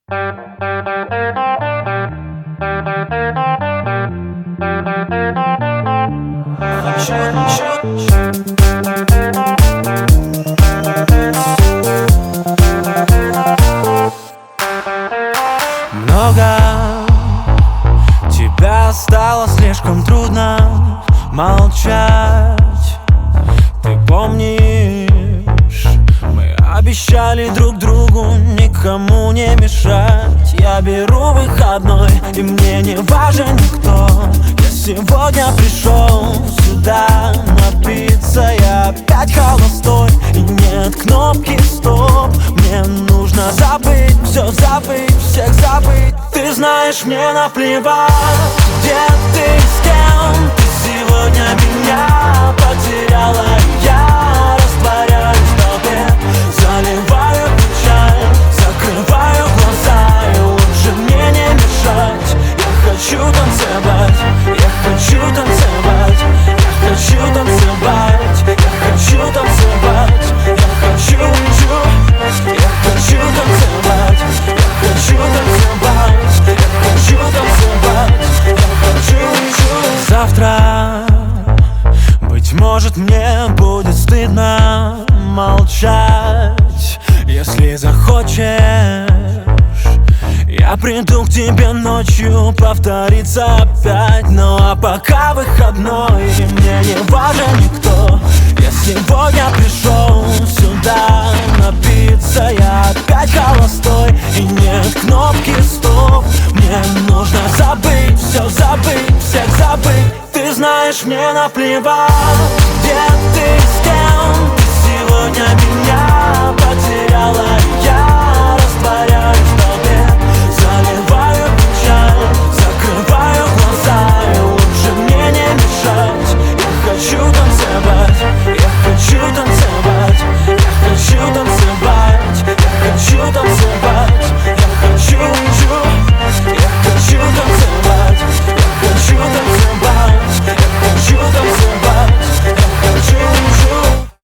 Много тебя стало слишком трудно молчать. Ты помнишь, мы обещали друг другу никому не мешать. Я беру выходной, и мне не важен никто. Я сегодня пришел сюда напиться. Я опять холостой, и нет кнопки стоп. Мне нужно забыть, все забыть, всех забыть. Ты знаешь, мне наплевать, где ты, с кем. Ты сегодня меня потеряла, и я растворяюсь в толпе. Заливаю печаль, закрываю глаза, и лучше мне не мешать. Я хочу танцевать, я хочу танцевать, я хочу танцевать, я хочу танцевать, я хочу, я хочу танцевать, я хочу танцевать, я хочу танцевать, я хочу. Завтра, быть может, мне будет стыдно молчать. Если захочешь, я приду к тебе ночью, повторится опять. Ну а пока выходной, и мне не важен никто. Я сегодня пришел сюда напиться. Я опять холостой, и нет кнопки стоп. Мне нужно забыть, все забыть, всех забыть. Ты знаешь, мне наплевать, где ты, с кем. Ты сегодня меня потеряла, и я растворяюсь